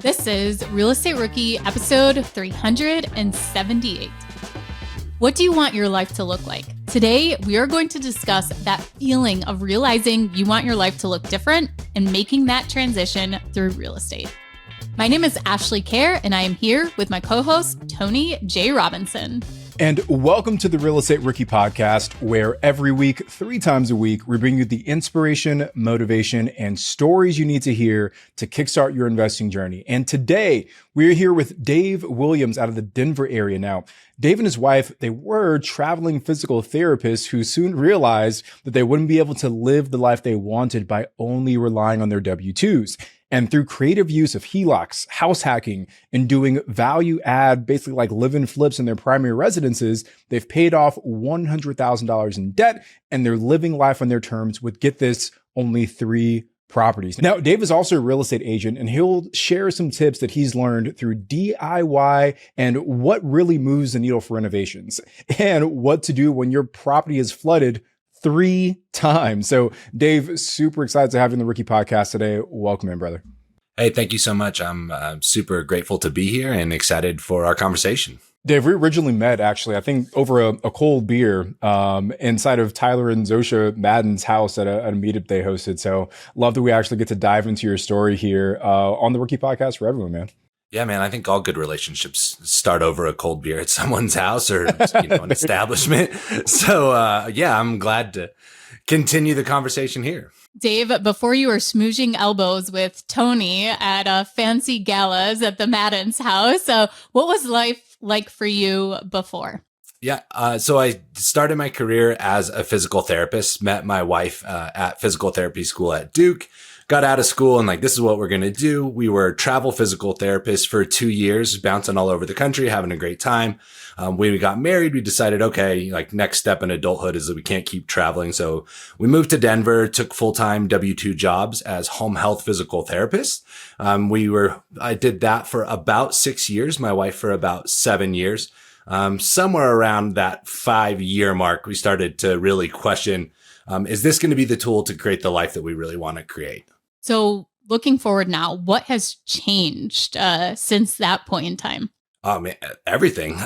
This is Real Estate Rookie episode 378. What do you want your life to look like? Today, we are going to discuss that feeling of realizing you want your life to look different and making that transition through real estate. My name is Ashley Kerr, and I am here with my co-host, Tony J. Robinson. And welcome to the Real Estate Rookie podcast, where every week, 3 times a week, we bring you the inspiration, motivation, and stories you need to hear to kickstart your investing journey. And today, we're here with Dave Williams out of the Denver area. Now, Dave and his wife, they were traveling physical therapists who soon realized that they wouldn't be able to live the life they wanted by only relying on their W-2s. And through creative use of HELOCs, house hacking, and doing value add, basically like live-in flips in their primary residences, they've paid off $100,000 in debt, and they're living life on their terms with, get this, only 3 properties. Now, Dave is also a real estate agent, and he'll share some tips that he's learned through DIY and what really moves the needle for renovations, and what to do when your property is flooded 3 times. So Dave, super excited to have you on the Rookie Podcast today. Welcome in, brother. Hey, thank you so much. I'm super grateful to be here and excited for our conversation. Dave, we originally met actually, I think over a cold beer inside of Tyler and Zosha Madden's house at a meetup they hosted. So love that we actually get to dive into your story here on the Rookie Podcast for everyone, man. Yeah, man, I think all good relationships start over a cold beer at someone's house or an establishment. So I'm glad to continue the conversation here. Dave, before you were smooching elbows with Tony at fancy galas at the Madden's house, what was life like for you before? Yeah. So I started my career as a physical therapist, met my wife at physical therapy school at Duke. Got out of school and this is what we're going to do. We were travel physical therapists for 2 years, bouncing all over the country, having a great time. When we got married, we decided, okay, next step in adulthood is that we can't keep traveling. So we moved to Denver, took full-time W-2 jobs as home health physical therapists. I did that for about 6 years, my wife for about 7 years. Somewhere around that 5-year mark, we started to really question, is this going to be the tool to create the life that we really want to create? So looking forward now, what has changed since that point in time? Oh man, everything.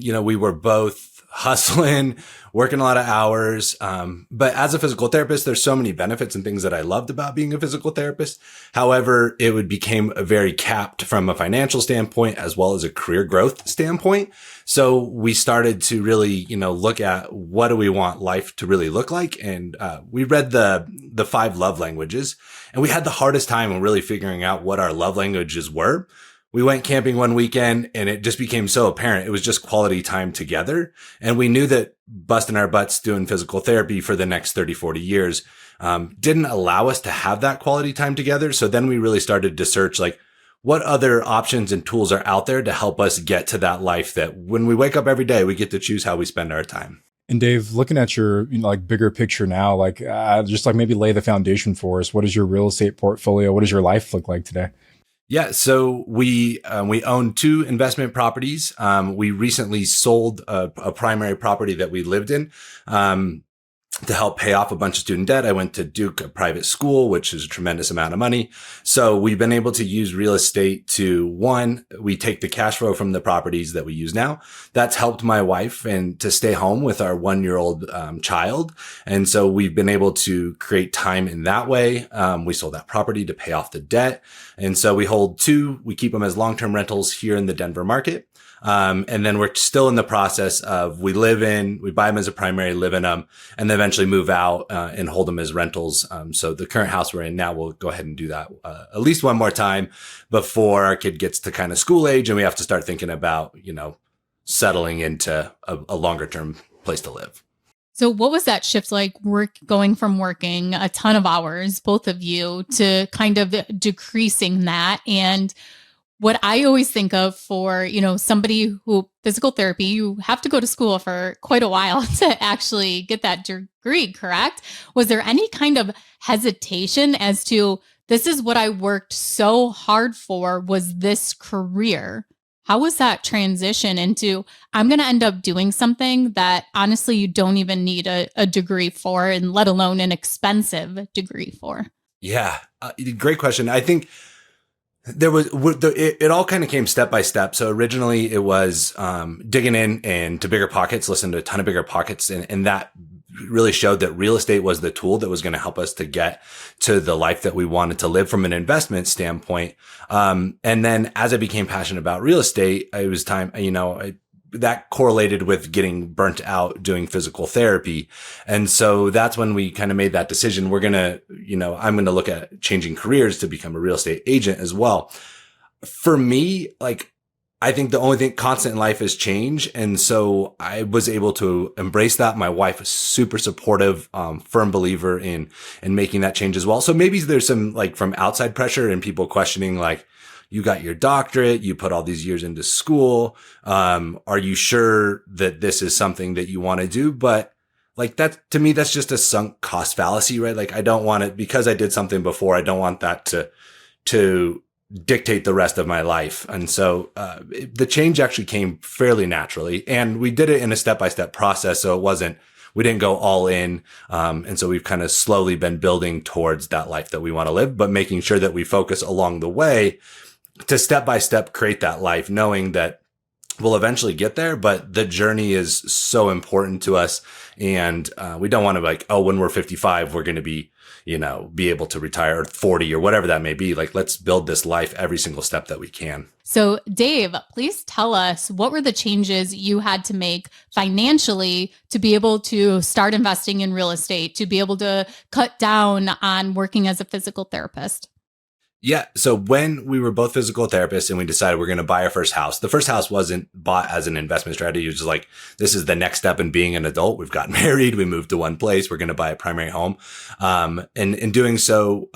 We were both hustling, working a lot of hours. But as a physical therapist, there's so many benefits and things that I loved about being a physical therapist. However, it became very capped from a financial standpoint as well as a career growth standpoint. So we started to really, look at what do we want life to really look like. And we read the 5 love languages, and we had the hardest time really figuring out what our love languages were. We went camping one weekend and it just became so apparent. It was just quality time together. And we knew that busting our butts doing physical therapy for the next 30, 40 years didn't allow us to have that quality time together. So then we really started to search what other options and tools are out there to help us get to that life that when we wake up every day, we get to choose how we spend our time. And Dave, looking at your bigger picture now, maybe lay the foundation for us. What is your real estate portfolio? What does your life look like today? Yeah, so we own 2 investment properties. We recently sold a primary property that we lived in to help pay off a bunch of student debt. I went to Duke, a private school, which is a tremendous amount of money. So we've been able to use real estate to, one, we take the cash flow from the properties that we use now. That's helped my wife and to stay home with our 1-year-old child. And so we've been able to create time in that way. We sold that property to pay off the debt. And so we hold 2. We keep them as long-term rentals here in the Denver market. And then we're still in the process of we buy them as a primary, live in them, and then eventually move out and hold them as rentals. So the current house we're in now, we'll go ahead and do that at least one more time before our kid gets to kind of school age and we have to start thinking about, settling into a longer term place to live. So what was that shift like going from working a ton of hours, both of you, to kind of decreasing that? And what I always think of for, somebody who physical therapy, you have to go to school for quite a while to actually get that degree, correct? Was there any kind of hesitation as to this is what I worked so hard for, was this career? How was that transition into, I'm going to end up doing something that honestly you don't even need a degree for, and let alone an expensive degree for? Yeah, great question. I think It all kind of came step by step. So originally it was digging in and to bigger pockets, listen to a ton of bigger pockets, and that really showed that real estate was the tool that was going to help us to get to the life that we wanted to live from an investment standpoint. And then as I became passionate about real estate, it was time, that correlated with getting burnt out doing physical therapy. And so that's when we kind of made that decision. I'm going to look at changing careers to become a real estate agent as well. For me, I think the only thing constant in life is change. And so I was able to embrace that. My wife is super supportive, firm believer in making that change as well. So maybe there's some from outside pressure and people questioning you got your doctorate, you put all these years into school. Are you sure that this is something that you want to do? But that, to me, that's just a sunk cost fallacy, right? I don't want it because I did something before. I don't want that to dictate the rest of my life. And so, the change actually came fairly naturally, and we did it in a step-by-step process. So we didn't go all in. And so we've kind of slowly been building towards that life that we want to live, but making sure that we focus along the way to step by step create that life, knowing that we'll eventually get there, but the journey is so important to us. And we don't want to when we're 55, we're going to be able to retire, or 40 or whatever that may be. Let's build this life every single step that we can. So Dave, please tell us, what were the changes you had to make financially to be able to start investing in real estate, to be able to cut down on working as a physical therapist? Yeah. So when we were both physical therapists and we decided we're going to buy our first house, the first house wasn't bought as an investment strategy. It was just this is the next step in being an adult. We've gotten married. We moved to one place. We're going to buy a primary home. And in doing so,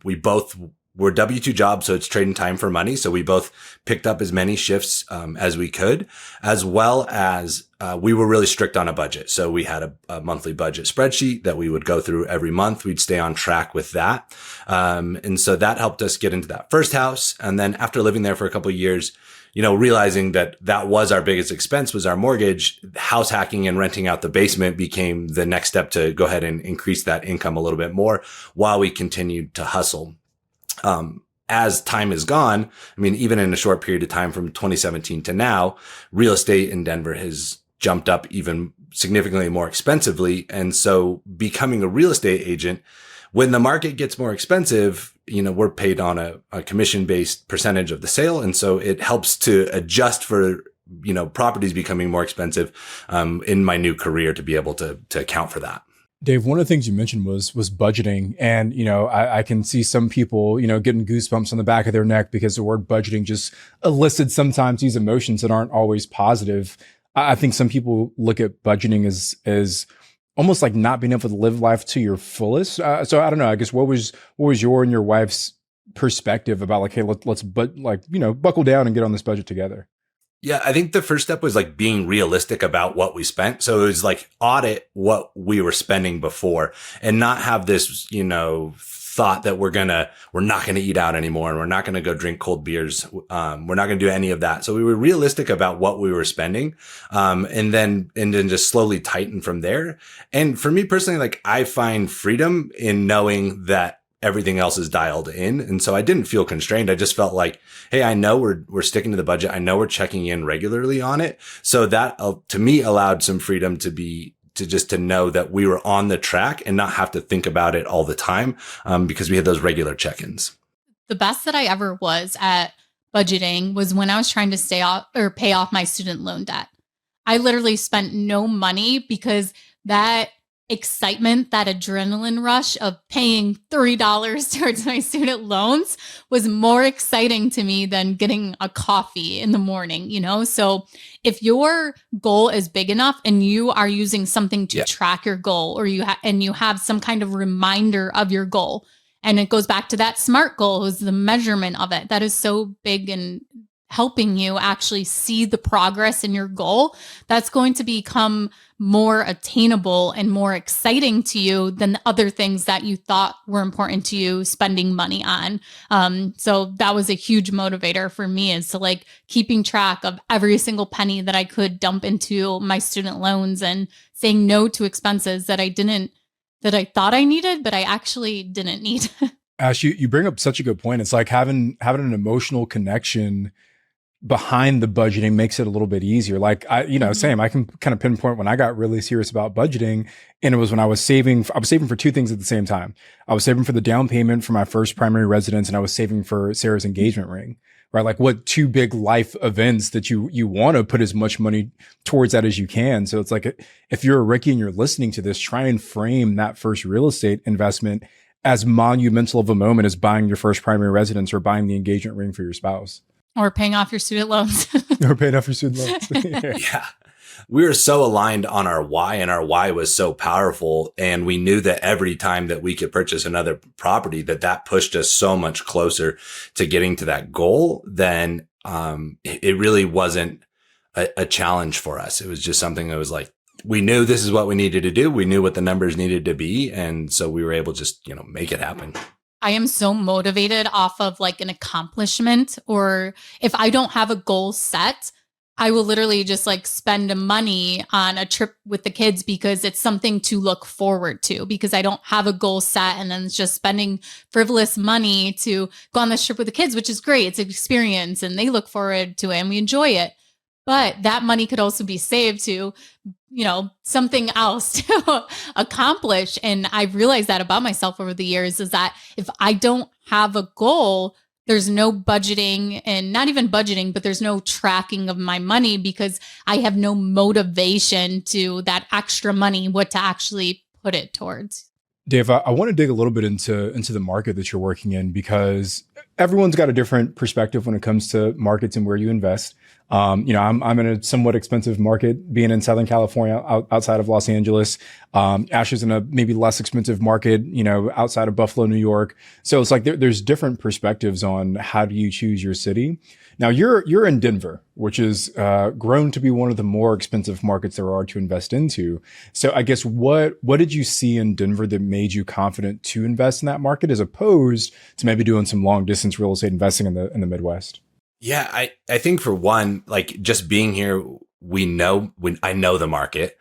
we both were W-2 jobs. So it's trading time for money. So we both picked up as many shifts, as we could, as well as, we were really strict on a budget. So we had a monthly budget spreadsheet that we would go through every month. We'd stay on track with that. And so that helped us get into that first house. And then after living there for a couple of years, realizing that was our biggest expense was our mortgage, house hacking and renting out the basement became the next step to go ahead and increase that income a little bit more while we continued to hustle. As time has gone, even in a short period of time from 2017 to now, real estate in Denver has jumped up even significantly more expensively. And so becoming a real estate agent, when the market gets more expensive, we're paid on a commission-based percentage of the sale. And so it helps to adjust for, properties becoming more expensive, in my new career to be able to account for that. Dave, one of the things you mentioned was budgeting. And, I can see some people, getting goosebumps on the back of their neck because the word budgeting just elicits sometimes these emotions that aren't always positive. I think some people look at budgeting as almost like not being able to live life to your fullest. So I don't know, I guess what was your and your wife's perspective about hey, let's buckle down and get on this budget together? Yeah, I think the first step was being realistic about what we spent. So it was audit what we were spending before and not have this, thought that we're not going to eat out anymore and we're not going to go drink cold beers. We're not going to do any of that. So we were realistic about what we were spending. And then just slowly tighten from there. And for me personally, I find freedom in knowing that everything else is dialed in. And so I didn't feel constrained. I just felt hey, I know we're sticking to the budget. I know we're checking in regularly on it. So that to me allowed some freedom to know that we were on the track and not have to think about it all the time, because we had those regular check-ins. The best that I ever was at budgeting was when I was trying to pay off my student loan debt. I literally spent no money because that excitement, that adrenaline rush of paying $3 towards my student loans was more exciting to me than getting a coffee in the morning, So if your goal is big enough and you are using something to track your goal, or you have some kind of reminder of your goal, and it goes back to that SMART goal, is the measurement of it. That is so big and helping you actually see the progress in your goal. That's going to become more attainable and more exciting to you than the other things that you thought were important to you spending money on. So that was a huge motivator for me, is to keeping track of every single penny that I could dump into my student loans and saying no to expenses that I thought I needed, but I actually didn't need. Ash, you bring up such a good point. It's like having an emotional connection behind the budgeting makes it a little bit easier. Like same, I can kind of pinpoint when I got really serious about budgeting, and it was when I was saving for two things at the same time. I was saving for the down payment for my first primary residence, and I was saving for Sarah's engagement ring, right? Like what two big life events that you want to put as much money towards that as you can. So it's like, if you're a Ricky and you're listening to this, try and frame that first real estate investment as monumental of a moment as buying your first primary residence or buying the engagement ring for your spouse. Or paying off your student loans. Or paying off your student loans. Yeah. We were so aligned on our why, and our why was so powerful. And we knew that every time that we could purchase another property, that pushed us so much closer to getting to that goal. Then it really wasn't a challenge for us. It was just something that was like, we knew this is what we needed to do. We knew what the numbers needed to be. And so we were able to just, make it happen. I am so motivated off of like an accomplishment, or if I don't have a goal set, I will literally just like spend money on a trip with the kids because it's something to look forward to, because I don't have a goal set, and then it's just spending frivolous money to go on this trip with the kids, which is great. It's an experience and they look forward to it and we enjoy it. But that money could also be saved to, something else to accomplish. And I've realized that about myself over the years, is that if I don't have a goal, there's no budgeting, and not even budgeting, but there's no tracking of my money, because I have no motivation to that extra money, what to actually put it towards. Dave, I want to dig a little bit into the market that you're working in, because everyone's got a different perspective when it comes to markets and where you invest. I'm in a somewhat expensive market, being in Southern California, outside of Los Angeles. Ash is in a maybe less expensive market, outside of Buffalo, New York. So it's like there's different perspectives on how do you choose your city. Now you're in Denver, which is grown to be one of the more expensive markets there are to invest into. So I guess what did you see in Denver that made you confident to invest in that market, as opposed to maybe doing some long distance real estate investing in the Midwest? Yeah, I think for one, like just being here, I know the market.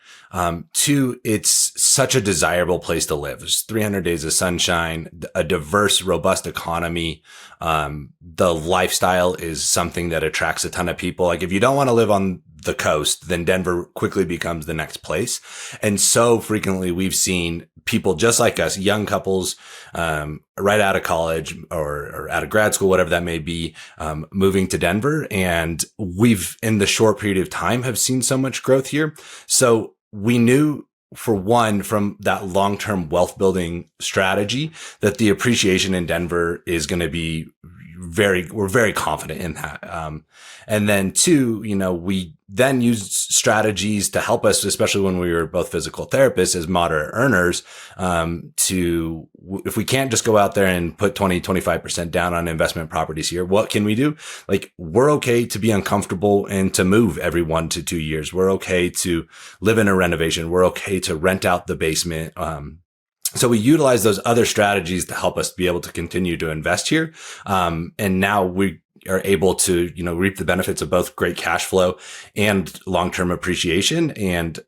Two, it's such a desirable place to live. There's 300 days of sunshine, a diverse, robust economy. The lifestyle is something that attracts a ton of people. Like if you don't want to live on the coast, then Denver quickly becomes the next place. And so frequently we've seen people just like us, young couples, right out of college or out of grad school, whatever that may be, moving to Denver. And we've, in the short period of time, have seen so much growth here. So we knew, for one, from that long-term wealth building strategy, that the appreciation in Denver is going to be we're very confident in that. And then two, we then used strategies to help us, especially when we were both physical therapists as moderate earners, if we can't just go out there and put 20-25% down on investment properties here, what can we do? Like, we're okay to be uncomfortable and to move every 1 to 2 years. We're okay to live in a renovation. We're okay to rent out the basement. So we utilize those other strategies to help us be able to continue to invest here. And now we are able to, reap the benefits of both great cash flow and long-term appreciation. And,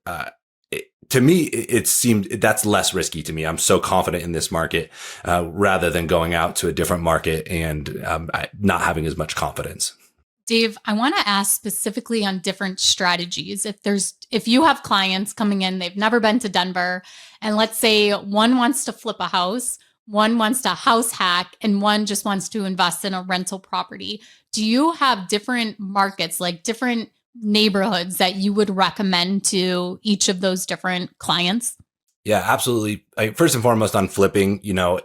to me, it seemed that's less risky to me. I'm so confident in this market, rather than going out to a different market and, not having as much confidence. Dave, I want to ask specifically on different strategies. If you have clients coming in, they've never been to Denver, and let's say one wants to flip a house, one wants to house hack, and one just wants to invest in a rental property. Do you have different markets, like different neighborhoods that you would recommend to each of those different clients? Yeah, absolutely. First and foremost, on flipping, I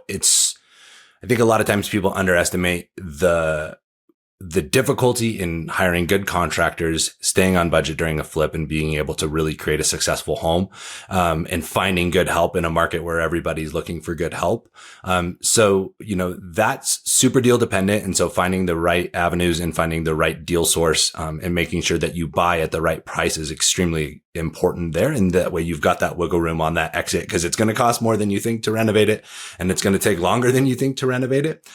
think a lot of times people underestimate the difficulty in hiring good contractors, staying on budget during a flip, and being able to really create a successful home, and finding good help in a market where everybody's looking for good help. So, that's super deal dependent. And so finding the right avenues and finding the right deal source, and making sure that you buy at the right price is extremely important there. And that way you've got that wiggle room on that exit, because it's going to cost more than you think to renovate it, and it's going to take longer than you think to renovate it.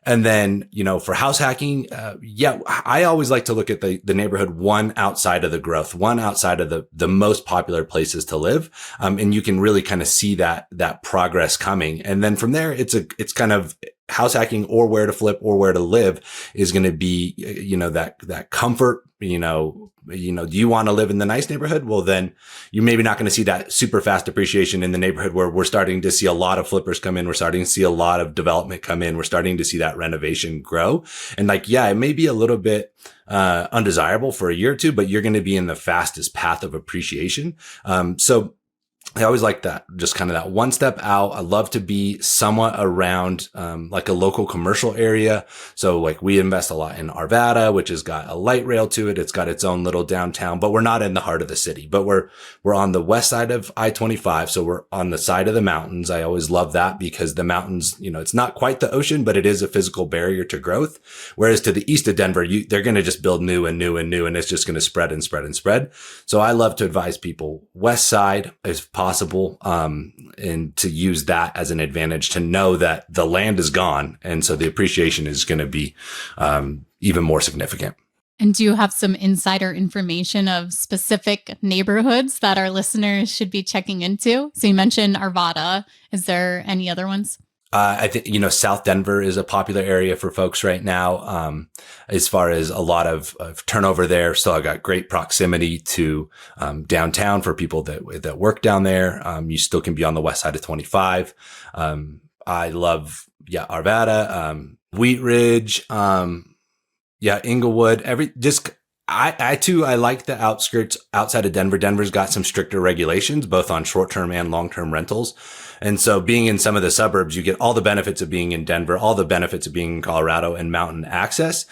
And then, for house hacking, I always like to look at the neighborhood one outside of the growth, one outside of the most popular places to live. And you can really kind of see that progress coming. And then from there, it's kind of house hacking or where to flip or where to live is going to be, that comfort, do you want to live in the nice neighborhood? Well, then you're maybe not going to see that super fast appreciation in the neighborhood where we're starting to see a lot of flippers come in. We're starting to see a lot of development come in. We're starting to see that renovation grow. And it may be a little bit undesirable for a year or two, but you're going to be in the fastest path of appreciation. So I always like that, just kind of that one step out. I love to be somewhat around, like a local commercial area. So like we invest a lot in Arvada, which has got a light rail to it. It's got its own little downtown, but we're not in the heart of the city, but we're on the west side of I-25. So we're on the side of the mountains. I always love that because the mountains, it's not quite the ocean, but it is a physical barrier to growth. Whereas to the east of Denver, they're going to just build new and new and new, and it's just going to spread and spread and spread. So I love to advise people west side if possible, and to use that as an advantage to know that the land is gone. And so the appreciation is going to be even more significant. And do you have some insider information of specific neighborhoods that our listeners should be checking into? So you mentioned Arvada. Is there any other ones? I think, South Denver is a popular area for folks right now. As far as a lot of turnover there. So I got great proximity to, downtown for people that work down there. You still can be on the west side of 25. I love, Arvada, Wheat Ridge, Inglewood, I like the outskirts outside of Denver. Denver's got some stricter regulations, both on short-term and long-term rentals. And so being in some of the suburbs, you get all the benefits of being in Denver, all the benefits of being in Colorado and mountain access,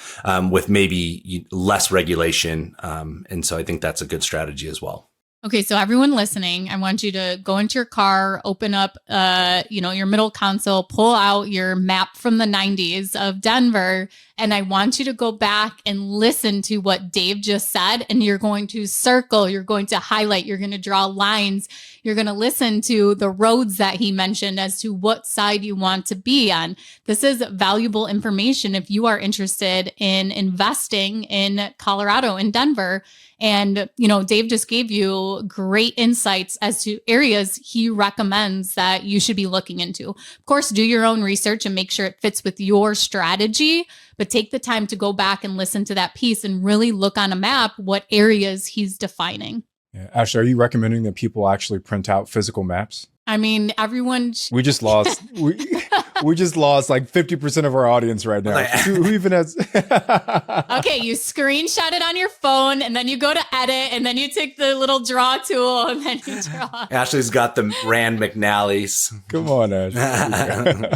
with maybe less regulation. And so I think that's a good strategy as well. Okay, so everyone listening, I want you to go into your car, open up, your middle console, pull out your map from the 90s of Denver, and I want you to go back and listen to what Dave just said, and you're going to circle, you're going to highlight, you're going to draw lines, you're going to listen to the roads that he mentioned as to what side you want to be on. This is valuable information if you are interested in investing in Colorado and Denver. And, Dave just gave you great insights as to areas he recommends that you should be looking into. Of course, do your own research and make sure it fits with your strategy, but take the time to go back and listen to that piece and really look on a map what areas he's defining. Yeah. Ashley, are you recommending that people actually print out physical maps? I mean, everyone. We just lost. We just lost like 50% of our audience right now. Who even has? Okay, you screenshot it on your phone, and then you go to edit, and then you take the little draw tool, and then you draw. Ashley's got the Rand McNally's. Come on, Ashley.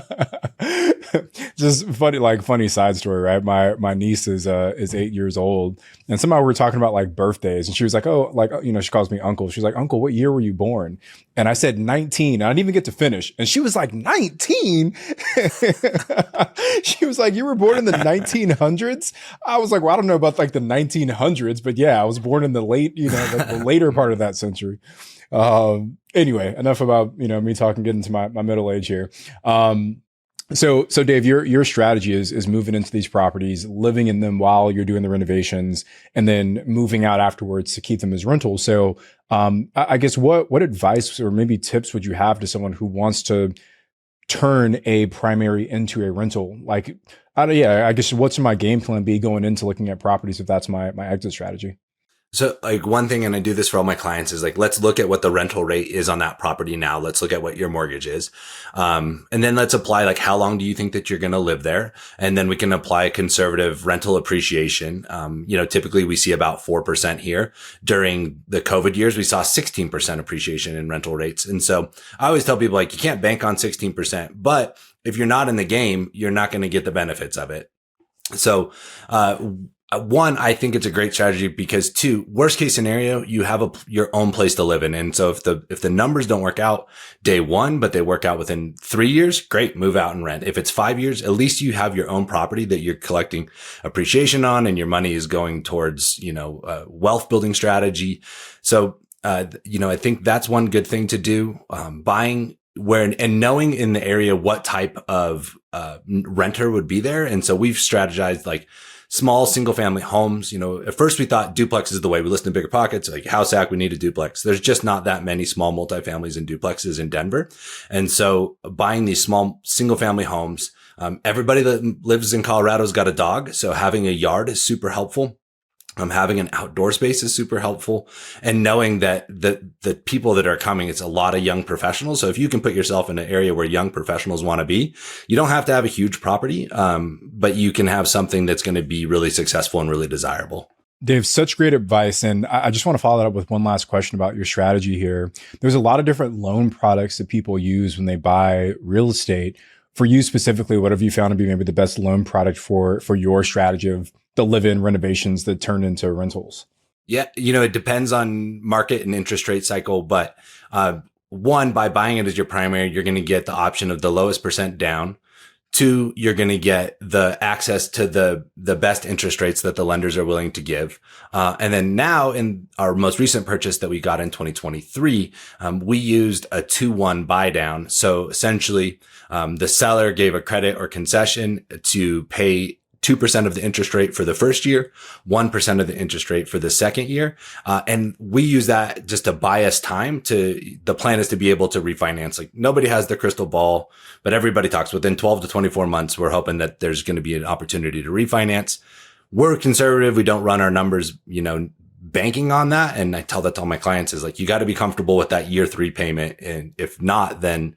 Just funny side story, right? My niece is 8 years old, and somehow we were talking about like birthdays, and she was like, she calls me uncle. She's like, Uncle, what year were you born? And I said 19. I didn't even get to finish, and she was like, 19. She was like, you were born in the 1900s? I was like, well, I don't know about like the 1900s, but yeah, I was born in the the later part of that century. Anyway, enough about, me talking, getting to my middle age here. So Dave, your strategy is moving into these properties, living in them while you're doing the renovations, and then moving out afterwards to keep them as rentals. So, I guess what advice or maybe tips would you have to someone who wants to turn a primary into a rental? Like, I guess what's my game plan be going into looking at properties if that's my exit strategy? So like one thing, and I do this for all my clients, is like, let's look at what the rental rate is on that property now. Let's look at what your mortgage is. And then let's apply like, how long do you think that you're going to live there? And then we can apply a conservative rental appreciation. Typically we see about 4% here. During the COVID years, we saw 16% appreciation in rental rates. And so I always tell people like, you can't bank on 16%, but if you're not in the game, you're not going to get the benefits of it. So, one, I think it's a great strategy because two, worst case scenario, you have your own place to live in. And so if the numbers don't work out day one, but they work out within 3 years, great, move out and rent. If it's 5 years, at least you have your own property that you're collecting appreciation on, and your money is going towards, wealth building strategy. So, I think that's one good thing to do. Buying and knowing in the area what type of renter would be there. And so we've strategized like small single family homes. At first we thought duplex is the way. We listened to Bigger Pockets, like house hack, we need a duplex. There's just not that many small multifamilies and duplexes in Denver. And so buying these small single family homes, everybody that lives in Colorado's got a dog. So having a yard is super helpful. Having an outdoor space is super helpful, and knowing that the people that are coming, it's a lot of young professionals. So if you can put yourself in an area where young professionals want to be, you don't have to have a huge property, but you can have something that's going to be really successful and really desirable. Dave, such great advice. And I just want to follow that up with one last question about your strategy here. There's a lot of different loan products that people use when they buy real estate. For you specifically, what have you found to be maybe the best loan product for your strategy of the live-in renovations that turn into rentals? Yeah, it depends on market and interest rate cycle, but one, by buying it as your primary, you're going to get the option of the lowest percent down. Two, you're going to get the access to the best interest rates that the lenders are willing to give. And then now in our most recent purchase that we got in 2023, we used a 2-1 buy down. So essentially, the seller gave a credit or concession to pay 2% of the interest rate for the first year, 1% of the interest rate for the second year. And we use that just to buy us time. The plan is to be able to refinance. Like nobody has the crystal ball, but everybody talks within 12 to 24 months. We're hoping that there's going to be an opportunity to refinance. We're conservative. We don't run our numbers, banking on that. And I tell that to all my clients is like, you got to be comfortable with that year 3 payment. And if not, then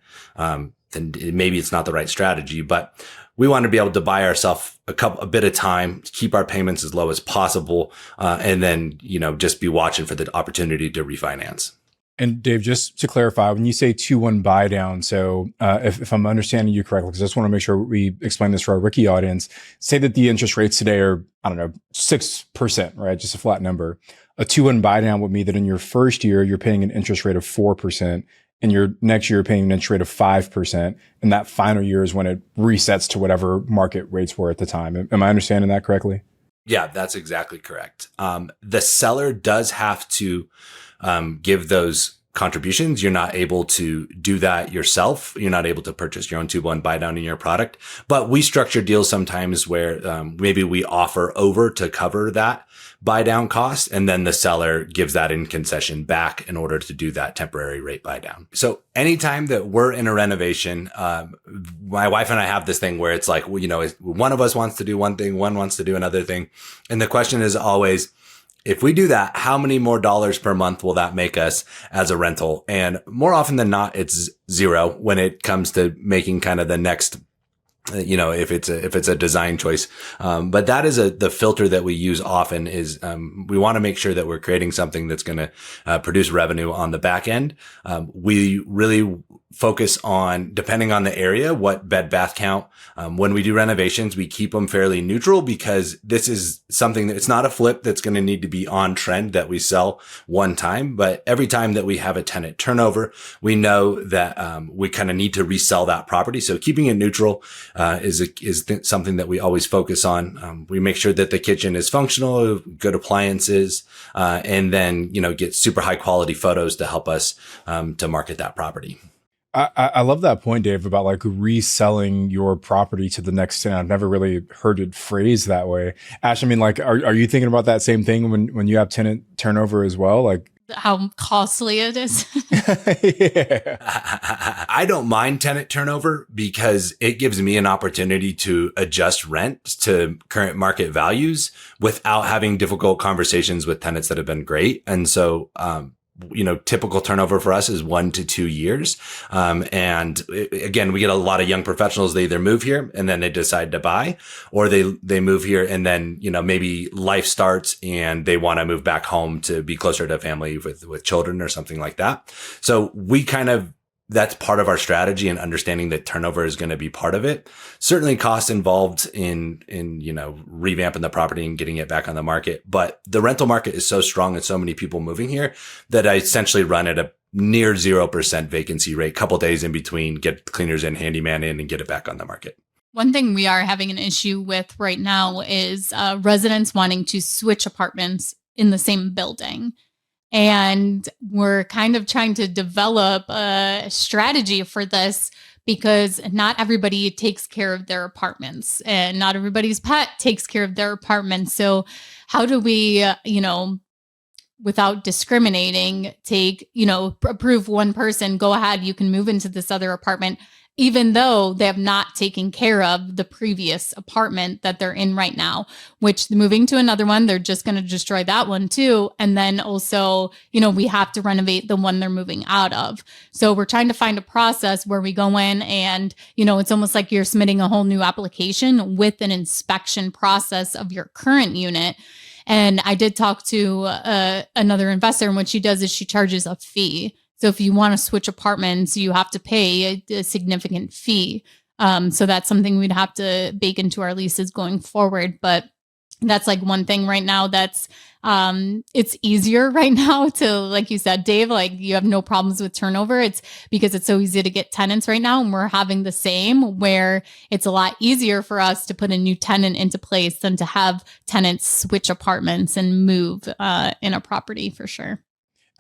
maybe it's not the right strategy, but we want to be able to buy ourselves a bit of time, keep our payments as low as possible, and then, just be watching for the opportunity to refinance. And Dave, just to clarify, when you say 2-1 buy down, so if I'm understanding you correctly, because I just want to make sure we explain this for our Ricky audience, say that the interest rates today are, 6%, right? Just a flat number. A 2-1 buy down would mean that in your first year, you're paying an interest rate of 4%. And your next year, you're paying an interest rate of 5%. And that final year is when it resets to whatever market rates were at the time. Am I understanding that correctly? Yeah, that's exactly correct. The seller does have to give those contributions. You're not able to do that yourself. You're not able to purchase your own 2-1 buy down in your product. But we structure deals sometimes where maybe we offer over to cover that buy down cost, and then the seller gives that in concession back in order to do that temporary rate buy down. So anytime that we're in a renovation, my wife and I have this thing where it's like, one of us wants to do one thing, one wants to do another thing. And the question is always, if we do that, how many more dollars per month will that make us as a rental? And more often than not, it's zero when it comes to making kind of the next, if it's a design choice. But that is the filter that we use often is, we want to make sure that we're creating something that's going to produce revenue on the back end. We really focus on, depending on the area, what bed bath count. When we do renovations, we keep them fairly neutral because this is something that it's not a flip that's going to need to be on trend that we sell one time. But every time that we have a tenant turnover, we know that we kind of need to resell that property. So keeping it neutral is something that we always focus on. We make sure that the kitchen is functional, good appliances, and then get super high quality photos to help us to market that property. I love that point, Dave, about like reselling your property to the next tenant. I've never really heard it phrased that way. Ash, are you thinking about that same thing when you have tenant turnover as well? Like how costly it is. Yeah. I don't mind tenant turnover because it gives me an opportunity to adjust rent to current market values without having difficult conversations with tenants that have been great. And so, typical turnover for us is 1 to 2 years. And again, we get a lot of young professionals. They either move here and then they decide to buy, or they move here and then, maybe life starts and they want to move back home to be closer to family with children or something like that. So that's part of our strategy and understanding that turnover is going to be part of it. Certainly costs involved in revamping the property and getting it back on the market. But the rental market is so strong and so many people moving here that I essentially run at a near 0% vacancy rate, couple days in between, get cleaners in, handyman in, and get it back on the market. One thing we are having an issue with right now is residents wanting to switch apartments in the same building. And we're kind of trying to develop a strategy for this because not everybody takes care of their apartments and not everybody's pet takes care of their apartments. So how do we, without discriminating, approve one person, go ahead, you can move into this other apartment, even though they have not taken care of the previous apartment that they're in right now, which moving to another one, they're just going to destroy that one too. And then also, we have to renovate the one they're moving out of. So we're trying to find a process where we go in and, it's almost like you're submitting a whole new application with an inspection process of your current unit. And I did talk to another investor, and what she does is she charges a fee. So if you want to switch apartments, you have to pay a significant fee. So that's something we'd have to bake into our leases going forward. But that's like one thing right now that's it's easier right now to, like you said, Dave, like you have no problems with turnover. It's because it's so easy to get tenants right now. And we're having the same, where it's a lot easier for us to put a new tenant into place than to have tenants switch apartments and move in a property, for sure.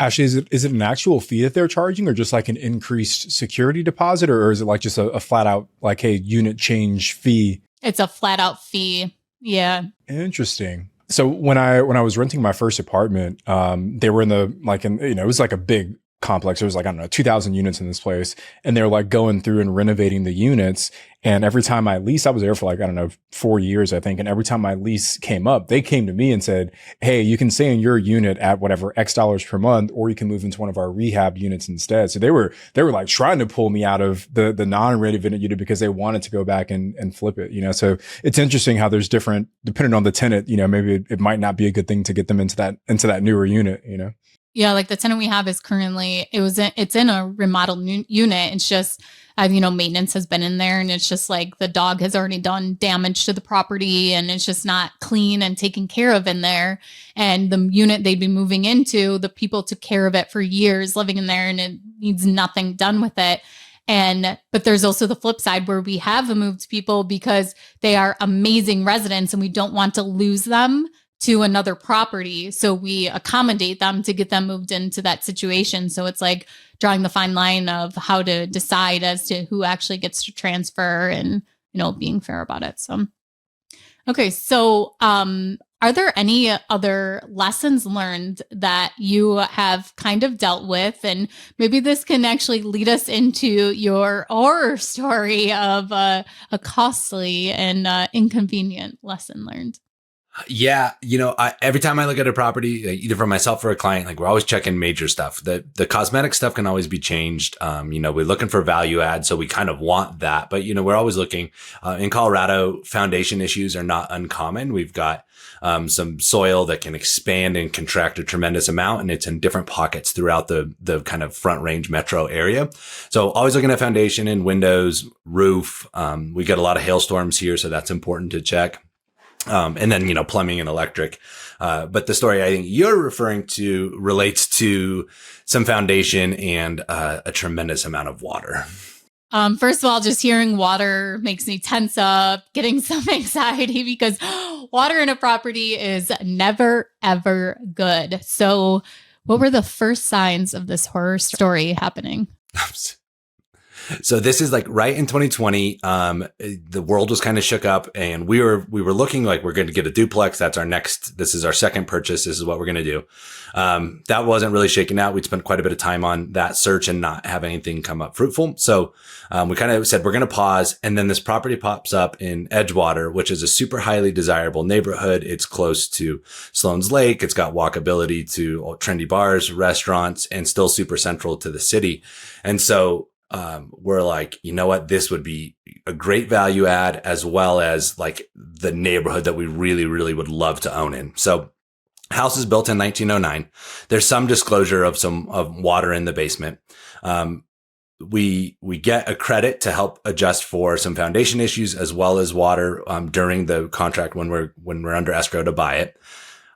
Ashley, is it an actual fee that they're charging, or just like an increased security deposit, or is it like just a flat out like, hey, unit change fee? It's a flat out fee. Yeah. Interesting. So when I was renting my first apartment, they were it was like a big complex. There was like, I don't know, 2,000 units in this place. And they're like going through and renovating the units. And every time my lease, I was there for like, I don't know, 4 years, I think. And every time my lease came up, they came to me and said, hey, you can stay in your unit at whatever X dollars per month, or you can move into one of our rehab units instead. So they were like trying to pull me out of the non-renovated unit because they wanted to go back and flip it, So it's interesting how there's different, depending on the tenant, maybe it might not be a good thing to get them into that newer unit, Yeah, like the tenant we have is currently, it's in a remodeled unit. It's just, maintenance has been in there, and it's just like the dog has already done damage to the property, and it's just not clean and taken care of in there. And the unit they'd be moving into, the people took care of it for years living in there, and it needs nothing done with it. But there's also the flip side where we have moved people because they are amazing residents and we don't want to lose them to another property. So we accommodate them to get them moved into that situation. So it's like drawing the fine line of how to decide as to who actually gets to transfer and, being fair about it. So, okay. So, are there any other lessons learned that you have kind of dealt with? And maybe this can actually lead us into your horror story of a costly and inconvenient lesson learned. Yeah. Every time I look at a property, either for myself or a client, like we're always checking major stuff. The cosmetic stuff can always be changed. We're looking for value add. So we kind of want that, but we're always looking, in Colorado, foundation issues are not uncommon. We've got, some soil that can expand and contract a tremendous amount, and it's in different pockets throughout the kind of Front Range metro area. So always looking at foundation and windows, roof. We get a lot of hailstorms here, so that's important to check. And then, plumbing and electric. But the story I think you're referring to relates to some foundation and a tremendous amount of water. First of all, just hearing water makes me tense up, getting some anxiety because water in a property is never, ever good. So what were the first signs of this horror story happening? So this is like right in 2020. The world was kind of shook up, and we were looking like we're going to get a duplex. This is our second purchase. This is what we're going to do. That wasn't really shaking out. We'd spent quite a bit of time on that search and not have anything come up fruitful. So, we kind of said, we're going to pause. And then this property pops up in Edgewater, which is a super highly desirable neighborhood. It's close to Sloan's Lake. It's got walkability to trendy bars, restaurants, and still super central to the city. And so, we're like, you know what? This would be a great value add, as well as like the neighborhood that we really, really would love to own in. So house is built in 1909. There's some disclosure of water in the basement. We get a credit to help adjust for some foundation issues as well as water, during the contract when we're under escrow to buy it.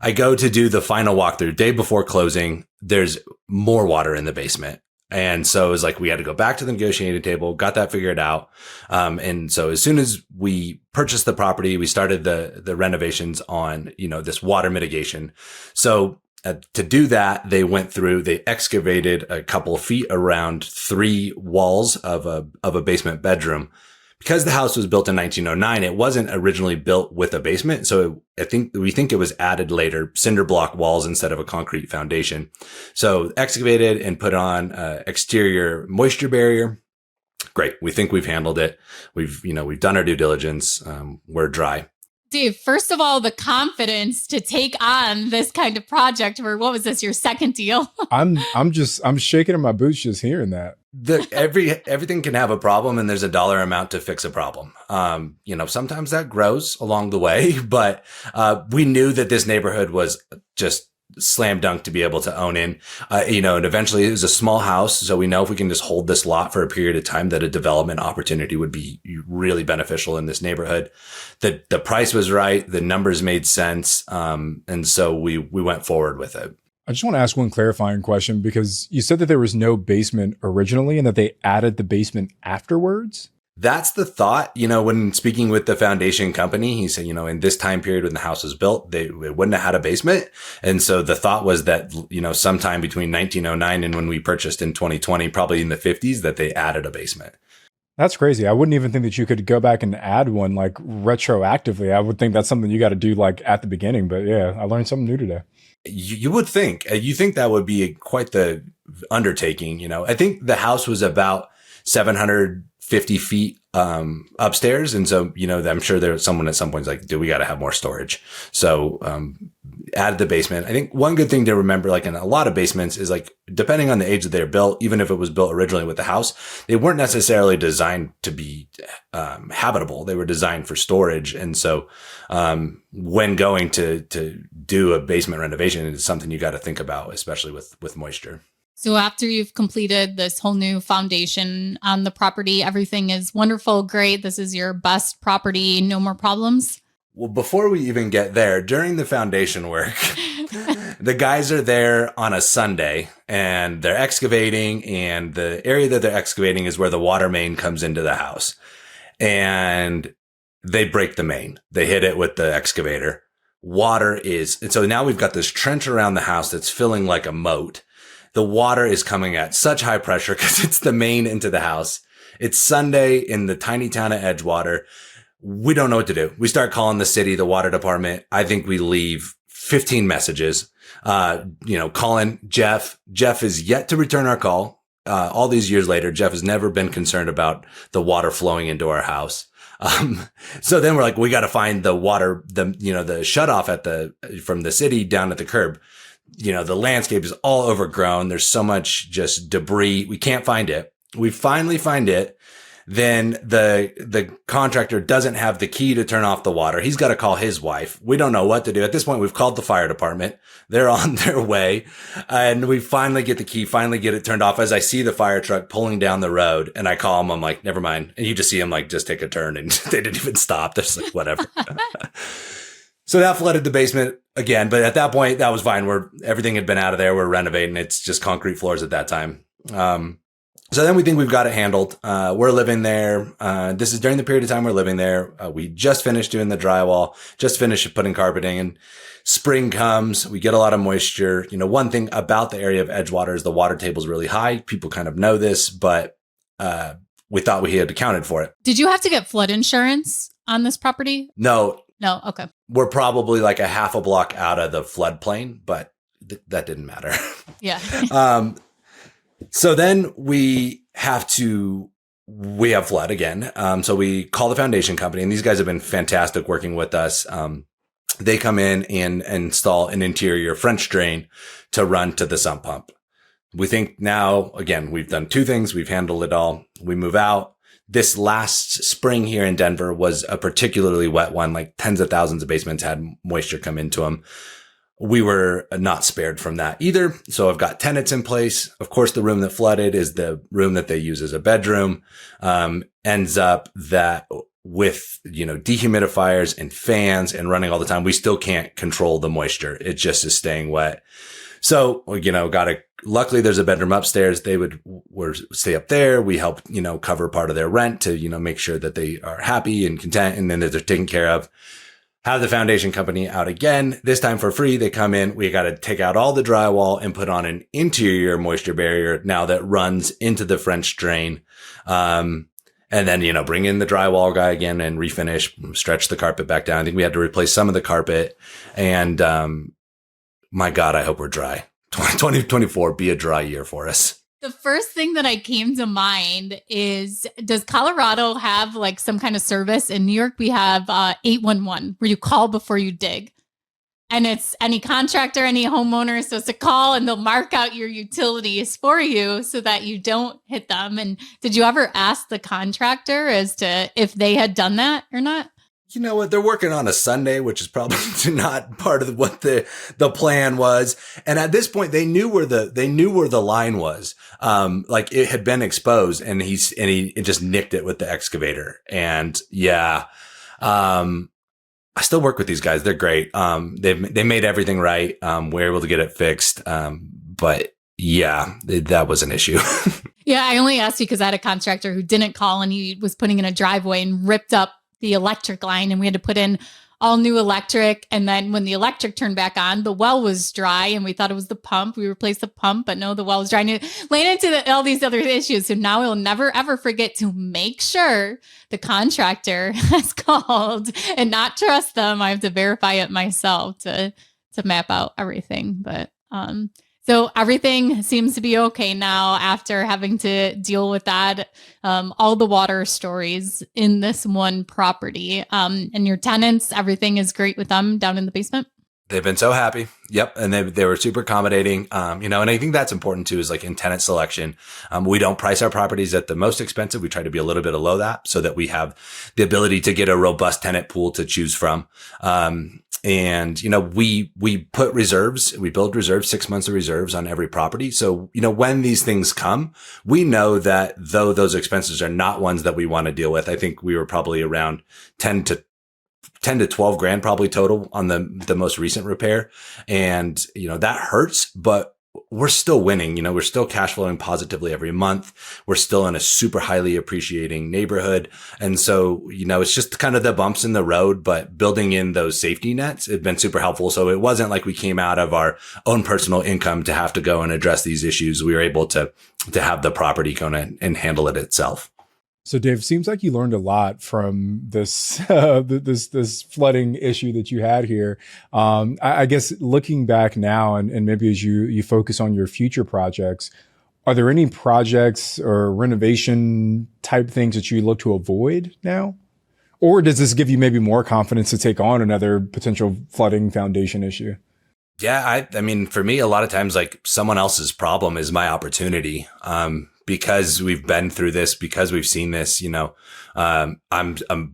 I go to do the final walkthrough day before closing. There's more water in the basement. And so it was like, we had to go back to the negotiating table, got that figured out. And so as soon as we purchased the property, we started the renovations on, this water mitigation. So To do that, they excavated a couple of feet around 3 walls of a basement bedroom. Because the house was built in 1909, it wasn't originally built with a basement. So we think it was added later, cinder block walls instead of a concrete foundation. So excavated and put on exterior moisture barrier. Great. We think we've handled it. We've done our due diligence. We're dry. Dave, first of all, the confidence to take on this kind of project for, what was this, your second deal? I'm shaking in my boots just hearing that. Everything can have a problem, and there's a dollar amount to fix a problem. Sometimes that grows along the way, but we knew that this neighborhood was just slam dunk to be able to own in, and eventually it was a small house. So we know if we can just hold this lot for a period of time, that a development opportunity would be really beneficial in this neighborhood. The price was right. The numbers made sense. And so we went forward with it. I just want to ask one clarifying question, because you said that there was no basement originally and that they added the basement afterwards. That's the thought. When speaking with the foundation company, he said, in this time period when the house was built, it wouldn't have had a basement. And so the thought was that, sometime between 1909 and when we purchased in 2020, probably in the 50s, that they added a basement. That's crazy. I wouldn't even think that you could go back and add one like retroactively. I would think that's something you got to do like at the beginning. But yeah, I learned something new today. You would think, that would be quite the undertaking. I think the house was about 750 feet upstairs. And so, I'm sure there was someone at some point like, we got to have more storage. So added the basement. I think one good thing to remember, like in a lot of basements, is like, depending on the age that they're built, even if it was built originally with the house, they weren't necessarily designed to be habitable. They were designed for storage. And so when going to do a basement renovation, it's something you got to think about, especially with moisture. So after you've completed this whole new foundation on the property, everything is wonderful, great. This is your best property, no more problems? Well, before we even get there, during the foundation work, the guys are there on a Sunday and they're excavating, and the area that they're excavating is where the water main comes into the house. And they break the main. They hit it with the excavator. And so now we've got this trench around the house that's filling like a moat. The water is coming at such high pressure because it's the main into the house. It's Sunday in the tiny town of Edgewater. We don't know what to do. We start calling the city, the water department. I think we leave 15 messages, calling Jeff. Jeff is yet to return our call. All these years later, Jeff has never been concerned about the water flowing into our house. So then we're like, we got to find the water, the shut off from the city down at the curb. The landscape is all overgrown. There's so much just debris. We can't find it. We finally find it. Then the contractor doesn't have the key to turn off the water. He's got to call his wife. We don't know what to do. At this point, we've called the fire department. They're on their way. And we finally get the key, finally get it turned off as I see the fire truck pulling down the road. And I call him. I'm like, never mind. And you just see him like, just take a turn. And they didn't even stop. They're just like, whatever. So that flooded the basement again. But at that point, that was fine. Everything had been out of there. We're renovating. It's just concrete floors at that time. So then we think we've got it handled. We're living there. This is during the period of time we're living there. We just finished doing the drywall, just finished putting carpeting, and spring comes. We get a lot of moisture. One thing about the area of Edgewater is the water table is really high. People kind of know this, but we thought we had accounted for it. Did you have to get flood insurance on this property? No. No. Okay. We're probably like a half a block out of the floodplain, but that didn't matter. Yeah. So then we have flood again. So we call the foundation company, and these guys have been fantastic working with us. They come in and install an interior French drain to run to the sump pump. We think now, again, we've done 2 things. We've handled it all. We move out. This last spring here in Denver was a particularly wet one, like tens of thousands of basements had moisture come into them. We were not spared from that either. So I've got tenants in place. Of course, the room that flooded is the room that they use as a bedroom. Ends up that with, dehumidifiers and fans and running all the time, we still can't control the moisture. It just is staying wet. So, luckily there's a bedroom upstairs. They would stay up there. We help, cover part of their rent to, make sure that they are happy and content and then that they're taken care of. have the foundation company out again, this time for free. They come in, we got to take out all the drywall and put on an interior moisture barrier now that runs into the French drain. And then, bring in the drywall guy again and refinish, stretch the carpet back down. I think we had to replace some of the carpet. And my God, I hope we're dry. 2024 be a dry year for us. The first thing that I came to mind is, does Colorado have like some kind of service? In New York, we have 811 where you call before you dig. And it's any contractor, any homeowner is supposed to call and they'll mark out your utilities for you so that you don't hit them. And did you ever ask the contractor as to if they had done that or not? You know what? They're working on a Sunday, which is probably not part of what the plan was. And at this point, they knew where the line was. Like it had been exposed and he just nicked it with the excavator. And yeah, I still work with these guys. They're great. They made everything right. We're able to get it fixed. But yeah, that was an issue. Yeah. I only asked you because I had a contractor who didn't call and he was putting in a driveway and ripped up the electric line and we had to put in all new electric. And then when the electric turned back on, the well was dry and we thought it was the pump. We replaced the pump, but no, the well was dry. And it ran into all these other issues. So now we'll never, ever forget to make sure the contractor has called and not trust them. I have to verify it myself to map out everything. But so everything seems to be okay now after having to deal with that. All the water stories in this one property. And your tenants, everything is great with them down in the basement? They've been so happy. Yep. And they were super accommodating. And I think that's important too, is like in tenant selection. We don't price our properties at the most expensive. We try to be a little bit below that so that we have the ability to get a robust tenant pool to choose from. And we put reserves, we build reserves, 6 months of reserves on every property. So, when these things come, we know that though those expenses are not ones that we want to deal with. I think we were probably around 10 to 12 grand probably total on the most recent repair. And, that hurts, but we're still winning. We're still cash flowing positively every month. We're still in a super highly appreciating neighborhood. And so, it's just kind of the bumps in the road, but building in those safety nets have been super helpful. So it wasn't like we came out of our own personal income to have to go and address these issues. We were able to have the property go and handle it itself. So Dave, seems like you learned a lot from this this flooding issue that you had here. I guess looking back now and maybe as you focus on your future projects, are there any projects or renovation type things that you look to avoid now? Or does this give you maybe more confidence to take on another potential flooding foundation issue? Yeah, I mean, for me, a lot of times, like someone else's problem is my opportunity. Because we've been through this, because we've seen this, I'm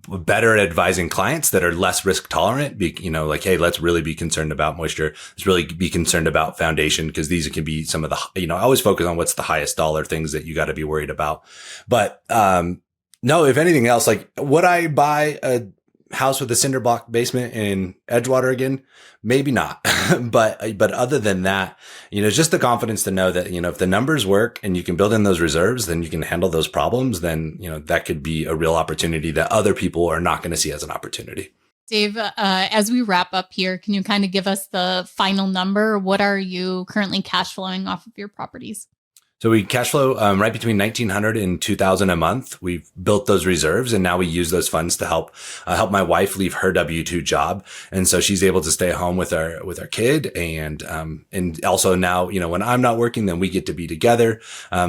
better at advising clients that are less risk tolerant. Like, hey, let's really be concerned about moisture. Let's really be concerned about foundation because these can be some of the, I always focus on what's the highest dollar things that you got to be worried about. But no, if anything else, like would I buy a house with a cinder block basement in Edgewater again? Maybe not. but other than that, just the confidence to know that, if the numbers work and you can build in those reserves, then you can handle those problems. Then, that could be a real opportunity that other people are not going to see as an opportunity. Dave, as we wrap up here, can you kind of give us the final number? What are you currently cash flowing off of your properties? So we cash flow right between $1,900 and $2,000 a month. We've built those reserves, and now we use those funds to help my wife leave her W-2 job, and so she's able to stay home with our kid, and also now when I'm not working, then we get to be together.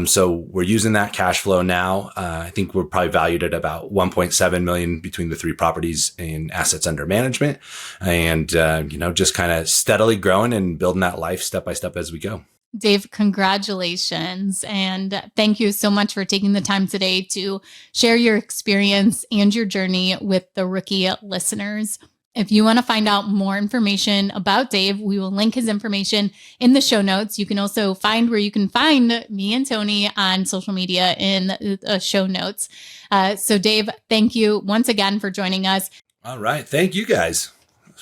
So we're using that cash flow now. I think we're probably valued at about $1.7 million between the three properties in assets under management, and just kind of steadily growing and building that life step by step as we go. Dave, congratulations. And thank you so much for taking the time today to share your experience and your journey with the Rookie listeners. If you want to find out more information about Dave, we will link his information in the show notes. You can also find where you can find me and Tony on social media in the show notes. So Dave, thank you once again for joining us. All right. Thank you guys.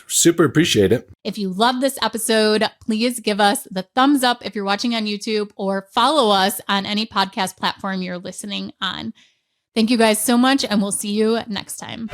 Super appreciate it. If you love this episode, please give us the thumbs up if you're watching on YouTube or follow us on any podcast platform you're listening on. Thank you guys so much, and we'll see you next time.